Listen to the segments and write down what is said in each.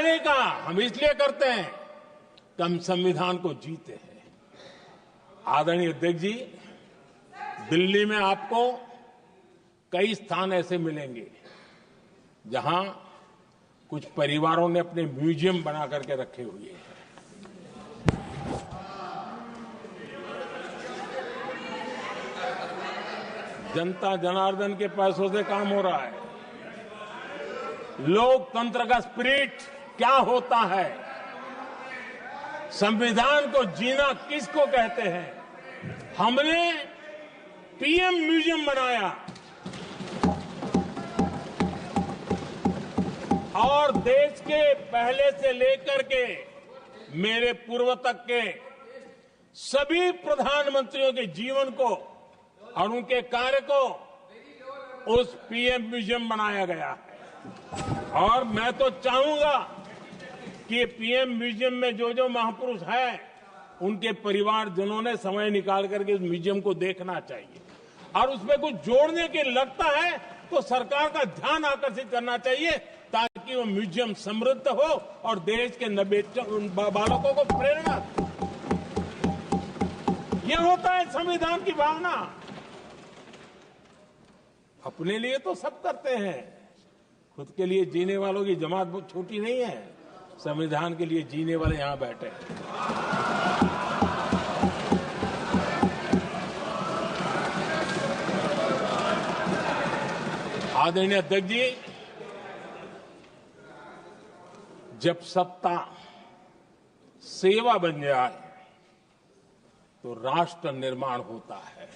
कहने का हम इसलिए करते हैं कि हम संविधान को जीते हैं। आदरणीय अध्यक्ष जी, दिल्ली में आपको कई स्थान ऐसे मिलेंगे जहां कुछ परिवारों ने अपने म्यूजियम बना करके रखे हुए हैं। जनता जनार्दन के पैसों से काम हो रहा है। लोकतंत्र का स्पिरिट क्या होता है, संविधान को जीना किसको कहते हैं, हमने पीएम म्यूजियम बनाया और देश के पहले से लेकर के मेरे पूर्व तक के सभी प्रधानमंत्रियों के जीवन को और उनके कार्य को उस पीएम म्यूजियम बनाया गया है। और मैं तो चाहूंगा कि पीएम म्यूजियम में जो जो महापुरुष हैं उनके परिवारजनों ने समय निकाल करके उस म्यूजियम को देखना चाहिए और उसमें कुछ जोड़ने के लगता है तो सरकार का ध्यान आकर्षित करना चाहिए ताकि वो म्यूजियम समृद्ध हो और देश के बालकों को प्रेरणा दे। ये होता है संविधान की भावना। अपने लिए तो सब करते हैं, खुद के लिए जीने वालों की जमात बहुत छोटी नहीं है। संविधान के लिए जीने वाले यहां बैठे हैं। आदरणीय अध्यक्ष जी, जब सत्ता सेवा बन जाए तो राष्ट्र निर्माण होता है।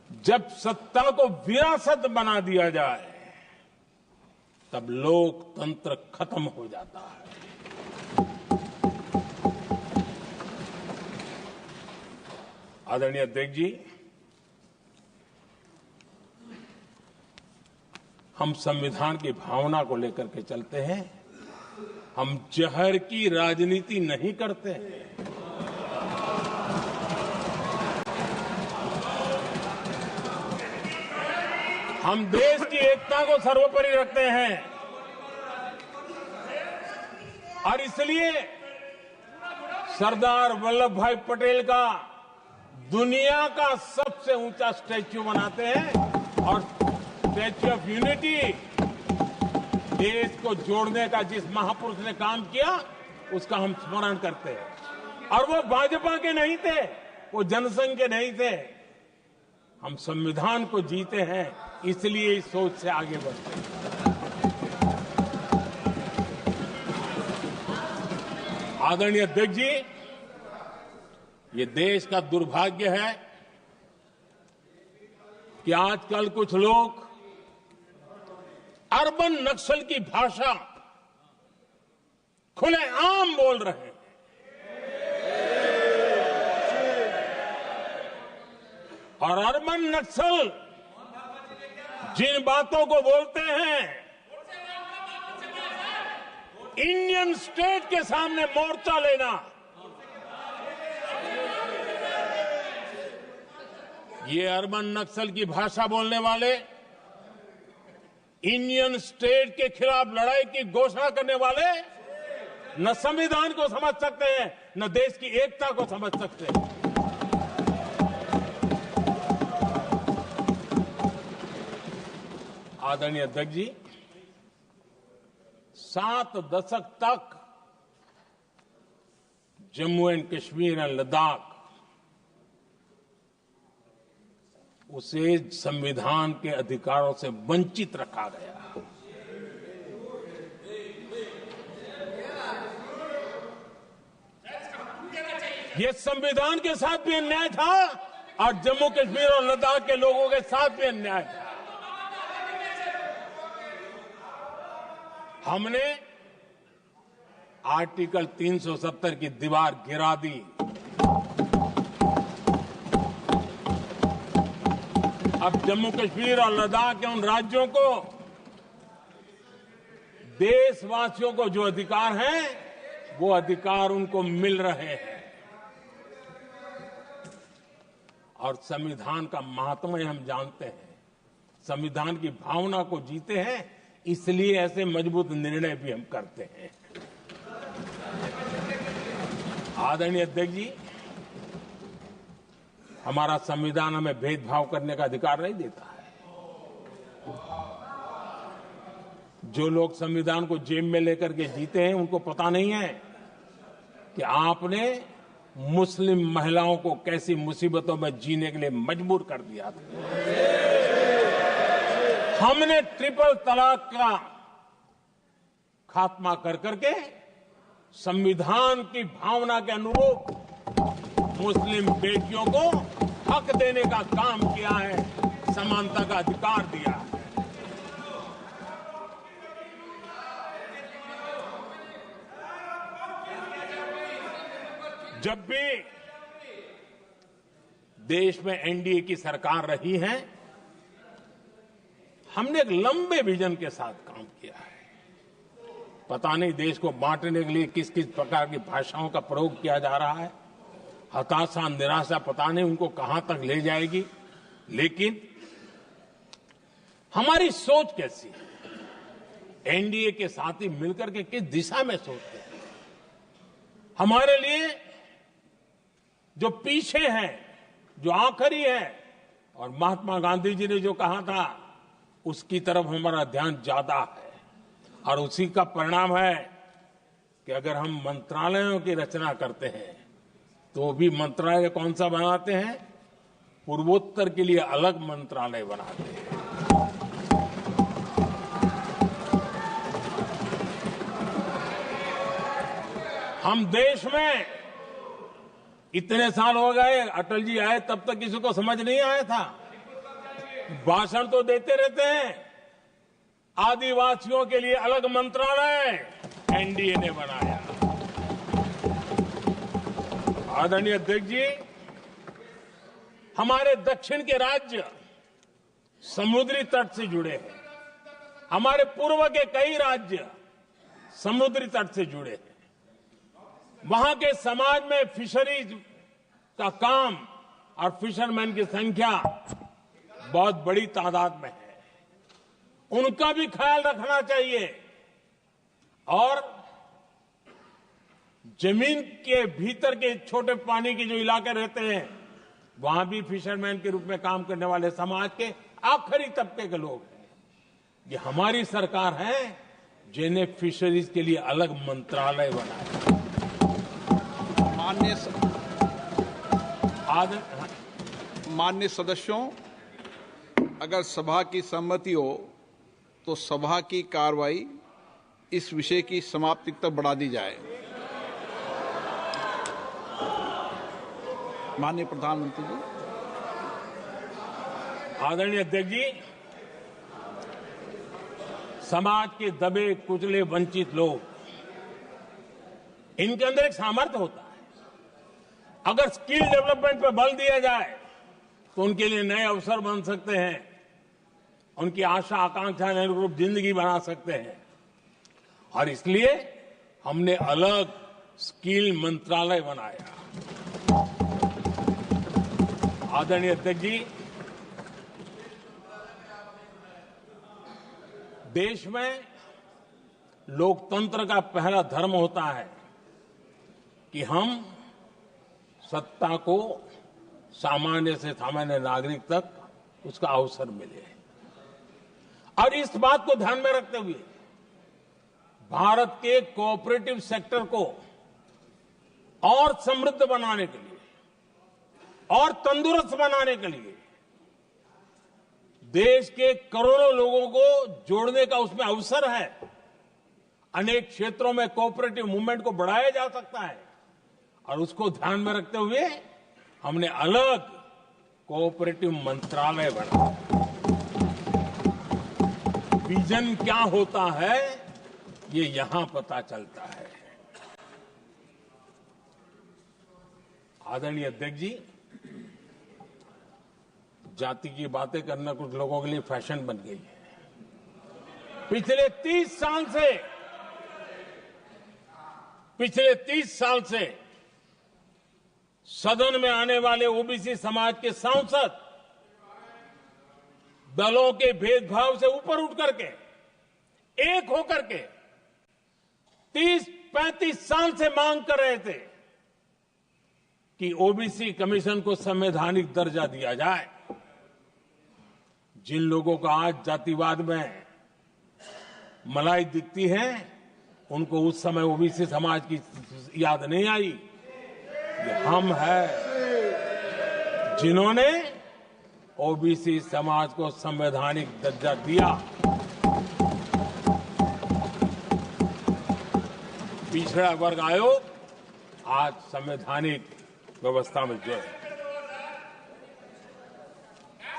जब सत्ता को विरासत बना दिया जाए तब लोकतंत्र खत्म हो जाता है। आदरणीय अध्यक्ष जी, हम संविधान की भावना को लेकर के चलते हैं। हम जहर की राजनीति नहीं करते हैं। हम देश की एकता को सर्वोपरि रखते हैं और इसलिए सरदार वल्लभ भाई पटेल का दुनिया का सबसे ऊंचा स्टैच्यू बनाते हैं और स्टैच्यू ऑफ यूनिटी देश को जोड़ने का जिस महापुरुष ने काम किया उसका हम स्मरण करते हैं। और वो भाजपा के नहीं थे, वो जनसंघ के नहीं थे। हम संविधान को जीते हैं, इसलिए इस सोच से आगे बढ़ते हैं। आदरणीय अध्यक्ष जी, ये देश का दुर्भाग्य है कि आजकल कुछ लोग अर्बन नक्सल की भाषा खुलेआम बोल रहे हैं। और अर्बन नक्सल जिन बातों को बोलते हैं, इंडियन स्टेट के सामने मोर्चा लेना, ये अर्बन नक्सल की भाषा बोलने वाले इंडियन स्टेट के खिलाफ लड़ाई की घोषणा करने वाले न संविधान को समझ सकते हैं, न देश की एकता को समझ सकते हैं। आदरणीय अध्यक्ष जी, 7 दशक तक जम्मू एंड कश्मीर और लद्दाख उसे संविधान के अधिकारों से वंचित रखा गया। ये संविधान के साथ भी अन्याय था और जम्मू कश्मीर और लद्दाख के लोगों के साथ भी अन्याय था। हमने आर्टिकल 370 की दीवार गिरा दी। अब जम्मू कश्मीर और लद्दाख के उन राज्यों को, देशवासियों को जो अधिकार हैं, वो अधिकार उनको मिल रहे हैं। और संविधान का महात्म्य हम जानते हैं, संविधान की भावना को जीते हैं, इसलिए ऐसे मजबूत निर्णय भी हम करते हैं। आदरणीय अध्यक्ष जी, हमारा संविधान हमें भेदभाव करने का अधिकार नहीं देता है। जो लोग संविधान को जेब में लेकर के जीते हैं, उनको पता नहीं है कि आपने मुस्लिम महिलाओं को कैसी मुसीबतों में जीने के लिए मजबूर कर दिया था। हमने ट्रिपल तलाक का खात्मा कर करके संविधान की भावना के अनुरूप मुस्लिम बेटियों को हक देने का काम किया है, समानता का अधिकार दिया है। जब भी देश में एनडीए की सरकार रही है, हमने एक लंबे विजन के साथ काम किया है। पता नहीं देश को बांटने के लिए किस किस प्रकार की भाषाओं का प्रयोग किया जा रहा है। हताशा, निराशा पता नहीं उनको कहां तक ले जाएगी, लेकिन हमारी सोच कैसी है, एनडीए के साथी मिलकर के किस दिशा में सोचते हैं। हमारे लिए जो पीछे है, जो आखिरी है, और महात्मा गांधी जी ने जो कहा था, उसकी तरफ हमारा ध्यान ज्यादा है। और उसी का परिणाम है कि अगर हम मंत्रालयों की रचना करते हैं, तो भी मंत्रालय कौन सा बनाते हैं? पूर्वोत्तर के लिए अलग मंत्रालय बनाते हैं। हम देश में इतने साल हो गए, अटल जी आए तब तक किसी को समझ नहीं आया था। भाषण तो देते रहते हैं। आदिवासियों के लिए अलग मंत्रालय एनडीए ने बनाया। आदरणीय अध्यक्ष जी, हमारे दक्षिण के राज्य समुद्री तट से जुड़े हैं। हमारे पूर्व के कई राज्य समुद्री तट से जुड़े हैं। वहां के समाज में फिशरीज का काम और फिशरमैन की संख्या बहुत बड़ी तादाद में है। उनका भी ख्याल रखना चाहिए। और जमीन के भीतर के छोटे पानी के जो इलाके रहते हैं, वहां भी फिशरमैन के रूप में काम करने वाले समाज के आखिरी तबके के लोग हैं। ये हमारी सरकार है जिन्हें फिशरीज के लिए अलग मंत्रालय बनाया। माननीय सदस्यों, अगर सभा की सहमति हो तो सभा की कार्रवाई इस विषय की समाप्ति तक बढ़ा दी जाए। माननीय प्रधानमंत्री जी। आदरणीय अध्यक्ष जी, समाज के दबे कुचले वंचित लोग, इनके अंदर एक सामर्थ्य होता है। अगर स्किल डेवलपमेंट पर बल दिया जाए तो उनके लिए नए अवसर बन सकते हैं, उनकी आशा आकांक्षा के अनुरूप जिंदगी बना सकते हैं। और इसलिए हमने अलग स्किल मंत्रालय बनाया। आदरणीय अध्यक्ष जी, देश में लोकतंत्र का पहला धर्म होता है कि हम सत्ता को सामान्य से सामान्य नागरिक तक उसका अवसर मिले। और इस बात को ध्यान में रखते हुए भारत के कोऑपरेटिव सेक्टर को और समृद्ध बनाने के लिए और तंदुरुस्त बनाने के लिए देश के करोड़ों लोगों को जोड़ने का उसमें अवसर है। अनेक क्षेत्रों में कोऑपरेटिव मूवमेंट को बढ़ाया जा सकता है और उसको ध्यान में रखते हुए हमने अलग कोऑपरेटिव मंत्रालय बनाया। विजन क्या होता है ये यहां पता चलता है। आदरणीय अध्यक्ष जी, जाति की बातें करना कुछ लोगों के लिए फैशन बन गई है। पिछले 30 साल से सदन में आने वाले ओबीसी समाज के सांसद दलों के भेदभाव से ऊपर उठ करके एक होकर के 30-35 साल से मांग कर रहे थे कि ओबीसी कमीशन को संवैधानिक दर्जा दिया जाए। जिन लोगों को आज जातिवाद में मलाई दिखती है, उनको उस समय ओबीसी समाज की याद नहीं आई। ये हम हैं जिन्होंने ओबीसी समाज को संवैधानिक दर्जा दिया। पिछड़ा वर्ग आयोग आज संवैधानिक व्यवस्था में जो है।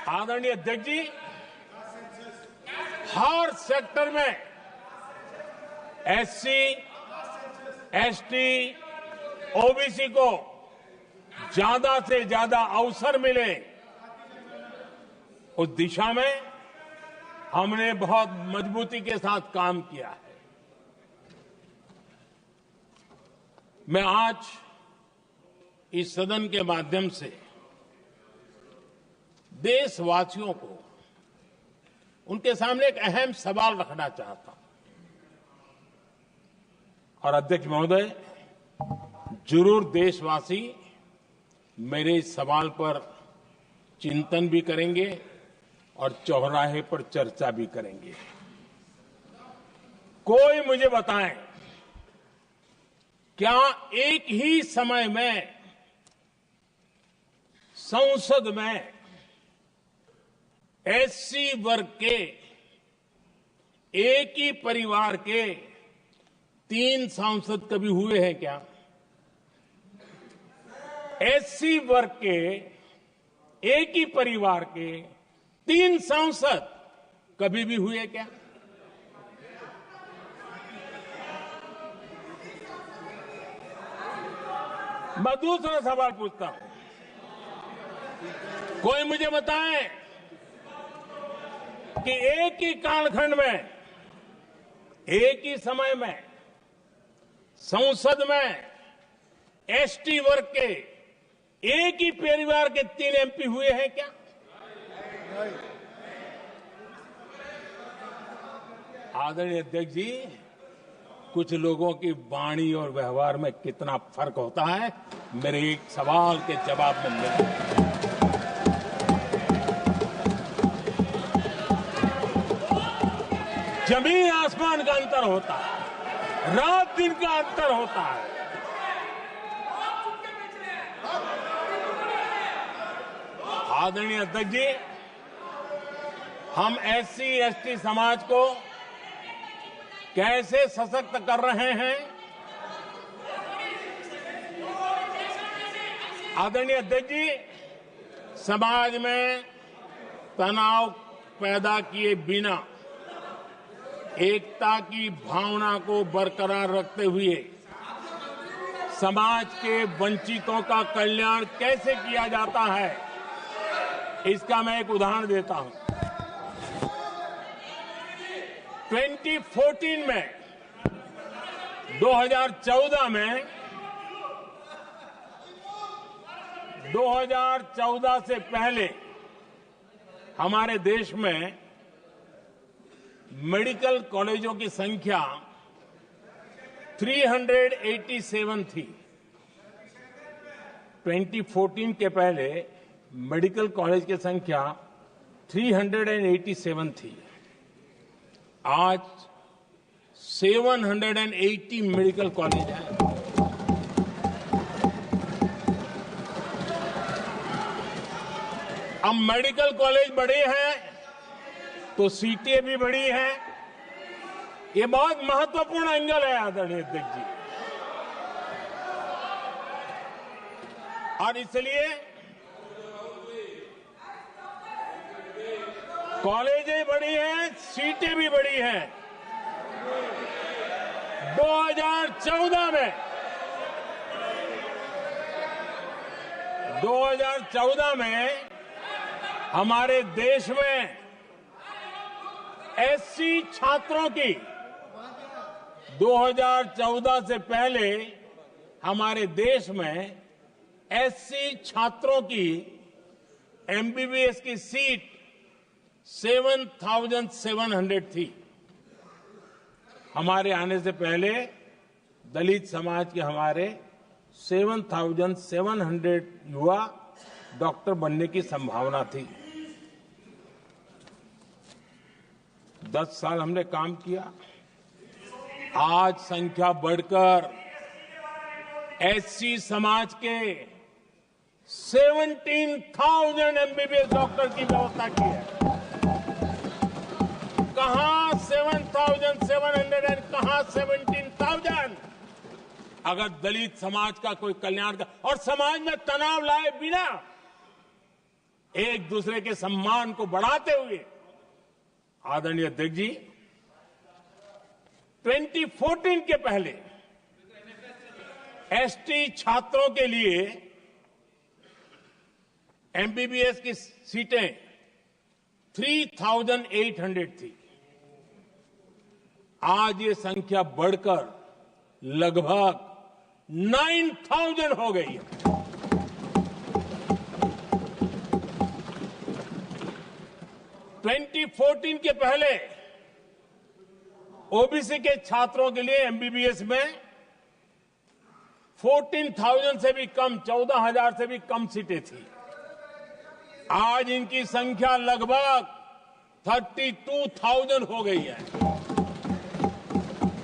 आदरणीय अध्यक्ष जी, हर सेक्टर में एससी, एसटी, ओबीसी को ज्यादा से ज्यादा अवसर मिले, उस दिशा में हमने बहुत मजबूती के साथ काम किया है। मैं आज इस सदन के माध्यम से देशवासियों को उनके सामने एक अहम सवाल रखना चाहता हूं। और अध्यक्ष महोदय, जरूर देशवासी मेरे इस सवाल पर चिंतन भी करेंगे और चौराहे पर चर्चा भी करेंगे। कोई मुझे बताएं, क्या एक ही समय में संसद में एससी वर्ग के एक ही परिवार के 3 सांसद कभी हुए हैं क्या? एससी वर्ग के एक ही परिवार के 3 सांसद कभी भी हुए क्या? मैं दूसरा सवाल पूछता हूं, कोई मुझे बताए कि एक ही कालखंड में, एक ही समय में संसद में एसटी वर्ग के एक ही परिवार के 3 एमपी हुए हैं क्या? आदरणीय अध्यक्ष जी, कुछ लोगों की वाणी और व्यवहार में कितना फर्क होता है, मेरे एक सवाल के जवाब में मिला। जमीन आसमान का अंतर होता है, रात दिन का अंतर होता है। आदरणीय अध्यक्ष जी, हम एससी एसटी समाज को कैसे सशक्त कर रहे हैं? आदरणीय अध्यक्ष जी, समाज में तनाव पैदा किए बिना एकता की भावना को बरकरार रखते हुए समाज के वंचितों का कल्याण कैसे किया जाता है, इसका मैं एक उदाहरण देता हूं। 2014 में 2014 से पहले हमारे देश में मेडिकल कॉलेजों की संख्या 387 थी। 2014 के पहले मेडिकल कॉलेज की संख्या 387 थी। आज 780 मेडिकल कॉलेज हैं। अब मेडिकल कॉलेज बड़े हैं तो सीटें भी बड़ी हैं। ये बहुत महत्वपूर्ण एंगल है आदरणीय अध्यक्ष जी, और इसलिए कॉलेजें बड़ी हैं, सीटें भी बड़ी हैं। 2014 में हमारे देश में एससी छात्रों की 2014 से पहले हमारे देश में एससी छात्रों की एमबीबीएस की सीट 7,700 थी। हमारे आने से पहले दलित समाज के हमारे 7,700 युवा डॉक्टर बनने की संभावना थी। 10 साल हमने काम किया। आज संख्या बढ़कर एससी समाज के 17,000 एमबीबीएस डॉक्टर की व्यवस्था की है। कहां 7,700 कहां 17,000। अगर दलित समाज का कोई कल्याण का और समाज में तनाव लाए बिना एक दूसरे के सम्मान को बढ़ाते हुए, आदरणीय अध्यक्ष जी, 2014 के पहले एसटी छात्रों के लिए एमबीबीएस की सीटें 3,800 थी। आज ये संख्या बढ़कर लगभग 9,000 हो गई है। ट्वेंटी 14 के पहले ओबीसी के छात्रों के लिए एमबीबीएस में 14,000 से भी कम, 14,000 से भी कम सीटें थी। आज इनकी संख्या लगभग 32,000 हो गई है।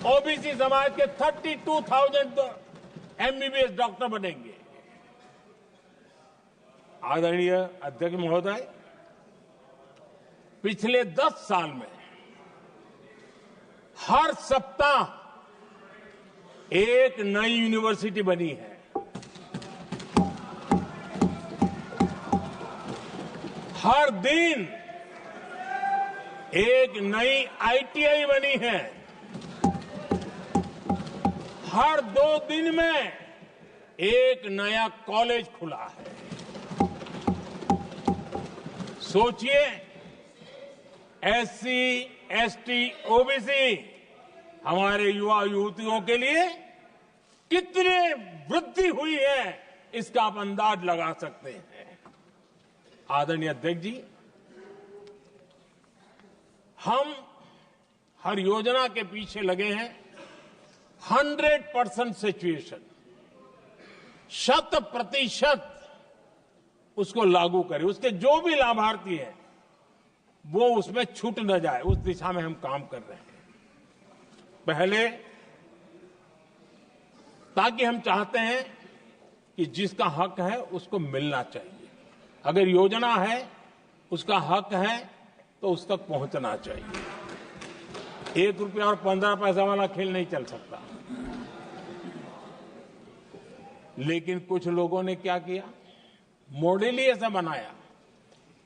ओबीसी समाज के 32,000 एमबीबीएस डॉक्टर बनेंगे। आदरणीय अध्यक्ष महोदय, पिछले 10 साल में हर सप्ताह एक नई यूनिवर्सिटी बनी है। हर दिन एक नई आईटीआई बनी है। हर 2 दिन में एक नया कॉलेज खुला है। सोचिए, एससी, एसटी, ओबीसी हमारे युवा युवतियों के लिए कितनी वृद्धि हुई है, इसका आप अंदाज लगा सकते हैं। आदरणीय अध्यक्ष जी, हम हर योजना के पीछे लगे हैं 100% सिचुएशन, 100% उसको लागू करें। उसके जो भी लाभार्थी हैं वो उसमें छूट न जाए, उस दिशा में हम काम कर रहे हैं। पहले, ताकि हम चाहते हैं कि जिसका हक है उसको मिलना चाहिए। अगर योजना है, उसका हक है, तो उस तक पहुंचना चाहिए। 1 रुपया और 15 पैसा वाला खेल नहीं चल सकता। लेकिन कुछ लोगों ने क्या किया, मॉडल ही ऐसा बनाया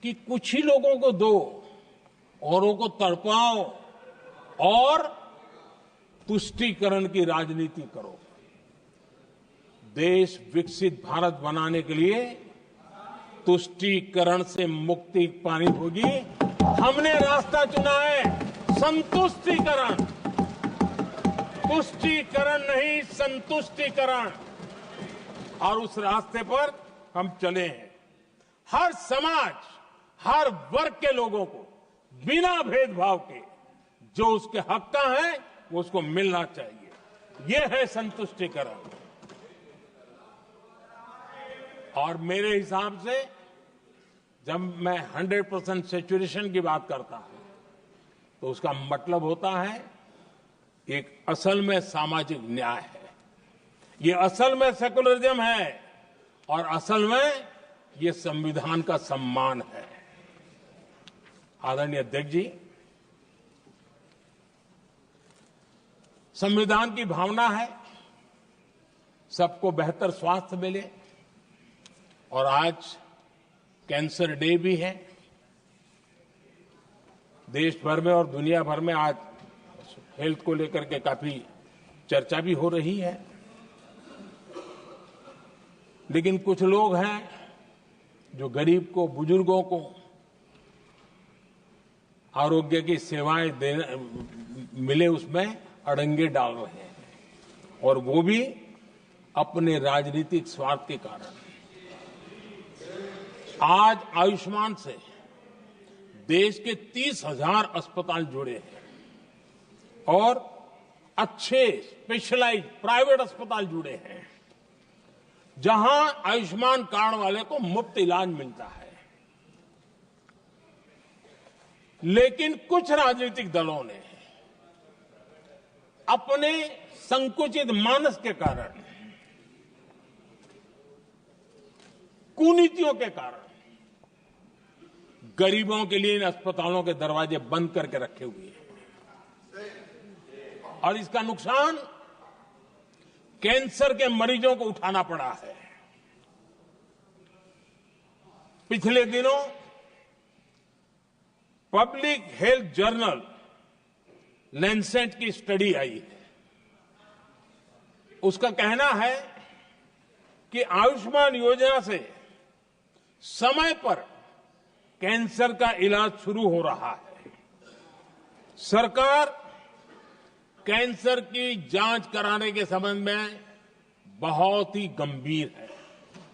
कि कुछ ही लोगों को दो, औरों को तड़पाओ और तुष्टीकरण की राजनीति करो। देश विकसित भारत बनाने के लिए तुष्टीकरण से मुक्ति पानी होगी। हमने रास्ता चुना है संतुष्टीकरण, तुष्टीकरण नहीं, संतुष्टीकरण। और उस रास्ते पर हम चले हैं। हर समाज, हर वर्ग के लोगों को बिना भेदभाव के जो उसके हक का है वो उसको मिलना चाहिए। ये है संतुष्टीकरण। और मेरे हिसाब से जब मैं 100% सैचुरेशन की बात करता हूं तो उसका मतलब होता है एक असल में सामाजिक न्याय है, ये असल में सेकुलरिज्म है और असल में ये संविधान का सम्मान है। आदरणीय अध्यक्ष जी, संविधान की भावना है सबको बेहतर स्वास्थ्य मिले, और आज कैंसर डे भी है। देश भर में और दुनिया भर में आज हेल्थ को लेकर के काफी चर्चा भी हो रही है। लेकिन कुछ लोग हैं जो गरीब को, बुजुर्गों को आरोग्य की सेवाएं मिले उसमें अड़ंगे डाल रहे हैं, और वो भी अपने राजनीतिक स्वार्थ के कारण। आज आयुष्मान से देश के 30,000 अस्पताल जुड़े हैं और अच्छे स्पेशलाइज प्राइवेट अस्पताल जुड़े हैं, जहां आयुष्मान कार्ड वाले को मुफ्त इलाज मिलता है। लेकिन कुछ राजनीतिक दलों ने अपने संकुचित मानस के कारण, कुनीतियों के कारण गरीबों के लिए इन अस्पतालों के दरवाजे बंद करके रखे हुए हैं, और इसका नुकसान कैंसर के मरीजों को उठाना पड़ा है। पिछले दिनों पब्लिक हेल्थ जर्नल लैंसेट की स्टडी आई है। उसका कहना है कि आयुष्मान योजना से समय पर कैंसर का इलाज शुरू हो रहा है। सरकार कैंसर की जांच कराने के संबंध में बहुत ही गंभीर है,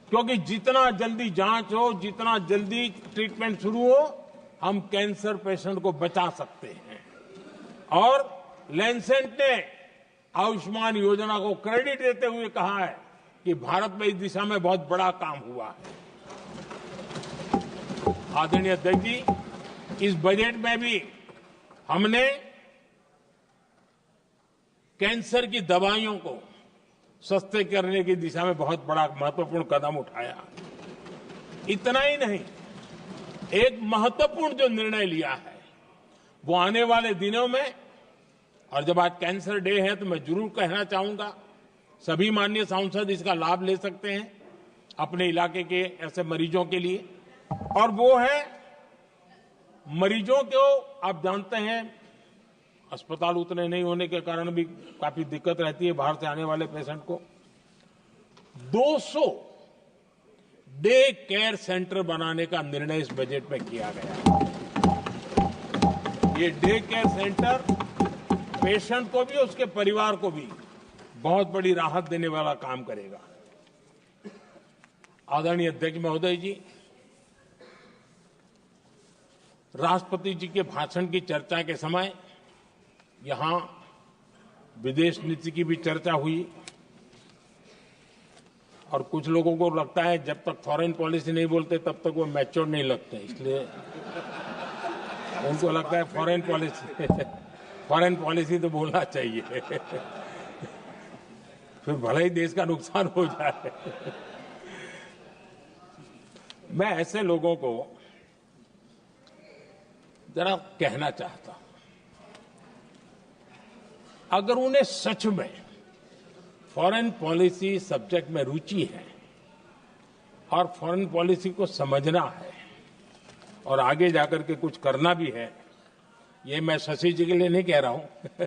क्योंकि जितना जल्दी जांच हो, जितना जल्दी ट्रीटमेंट शुरू हो, हम कैंसर पेशेंट को बचा सकते हैं। और लैंसेट ने आयुष्मान योजना को क्रेडिट देते हुए कहा है कि भारत में इस दिशा में बहुत बड़ा काम हुआ है। आदरणीय अध्यक्ष जी, इस बजट में भी हमने कैंसर की दवाइयों को सस्ते करने की दिशा में बहुत बड़ा महत्वपूर्ण कदम उठाया। इतना ही नहीं, एक महत्वपूर्ण जो निर्णय लिया है वो आने वाले दिनों में, और जब आज कैंसर डे है तो मैं जरूर कहना चाहूंगा, सभी माननीय सांसद इसका लाभ ले सकते हैं अपने इलाके के ऐसे मरीजों के लिए। और वो है मरीजों को, आप जानते हैं अस्पताल उतने नहीं होने के कारण भी काफी दिक्कत रहती है बाहर से आने वाले पेशेंट को। 200 डे केयर सेंटर बनाने का निर्णय इस बजट में किया गया। ये डे केयर सेंटर पेशेंट को भी, उसके परिवार को भी बहुत बड़ी राहत देने वाला काम करेगा। आदरणीय अध्यक्ष महोदय जी, राष्ट्रपति जी के भाषण की चर्चा के समय यहां विदेश नीति की भी चर्चा हुई, और कुछ लोगों को लगता है जब तक फॉरेन पॉलिसी नहीं बोलते तब तक वो मैच्योर नहीं लगते, इसलिए उनको लगता है फॉरेन पॉलिसी तो बोलना चाहिए फिर भले ही देश का नुकसान हो जाए। मैं ऐसे लोगों को जरा कहना चाहता हूं, अगर उन्हें सच में फॉरेन पॉलिसी सब्जेक्ट में रुचि है और फॉरेन पॉलिसी को समझना है और आगे जाकर के कुछ करना भी है, ये मैं शशि जी के लिए नहीं कह रहा हूं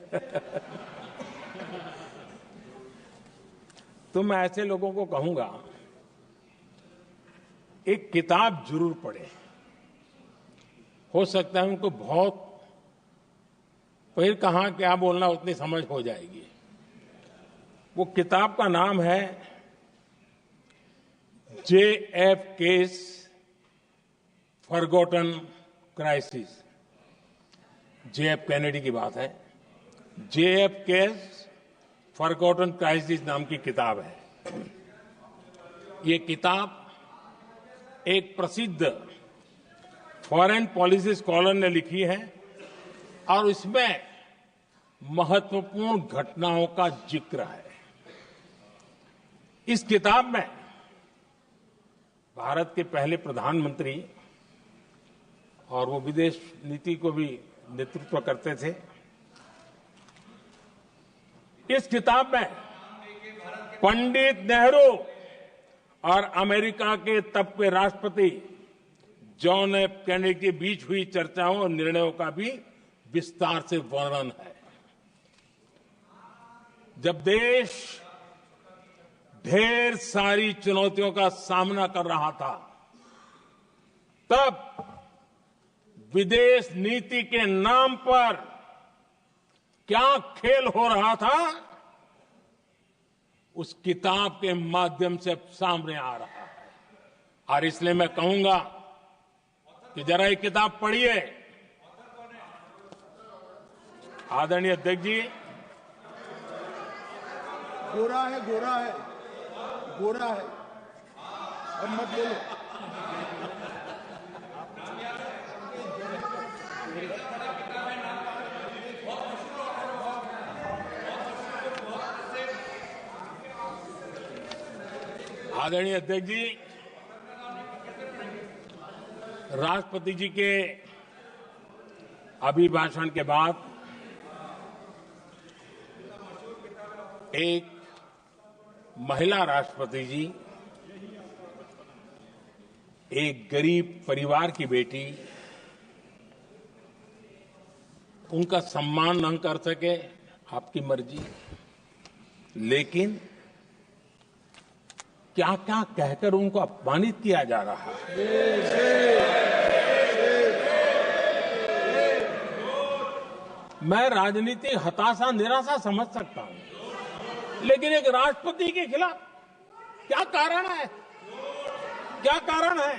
तो मैं ऐसे लोगों को कहूंगा, एक किताब जरूर पढ़ें। हो सकता है उनको बहुत फिर कहां क्या बोलना उतनी समझ हो जाएगी। वो किताब का नाम है JFK's forgotten crisis. JF Kennedy की बात है। JFK's फॉरगॉटन क्राइसिस नाम की किताब है। ये किताब एक प्रसिद्ध फॉरेन पॉलिसी स्कॉलर ने लिखी है, और इसमें महत्वपूर्ण घटनाओं का जिक्र है। इस किताब में भारत के पहले प्रधानमंत्री, और वो विदेश नीति को भी नेतृत्व करते थे, इस किताब में पंडित नेहरू और अमेरिका के तब के राष्ट्रपति जॉन एफ कैनेडी के बीच हुई चर्चाओं और निर्णयों का भी विस्तार से वर्णन है। जब देश ढेर सारी चुनौतियों का सामना कर रहा था, तब विदेश नीति के नाम पर क्या खेल हो रहा था, उस किताब के माध्यम से सामने आ रहा है। और इसलिए मैं कहूंगा कि जरा ये किताब पढ़िए। आदरणीय अध्यक्ष जी, गोरा है, गोरा है, गोरा है। अब मत बोलो। आदरणीय अध्यक्ष जी, राष्ट्रपति जी के अभिभाषण के बाद एक महिला राष्ट्रपति जी, एक गरीब परिवार की बेटी, उनका सम्मान न कर सके, आपकी मर्जी, लेकिन क्या क्या कहकर उनको अपमानित किया जा रहा है। मैं राजनीतिक हताशा निराशा समझ सकता हूं, लेकिन एक राष्ट्रपति के खिलाफ क्या कारण है? क्या कारण है?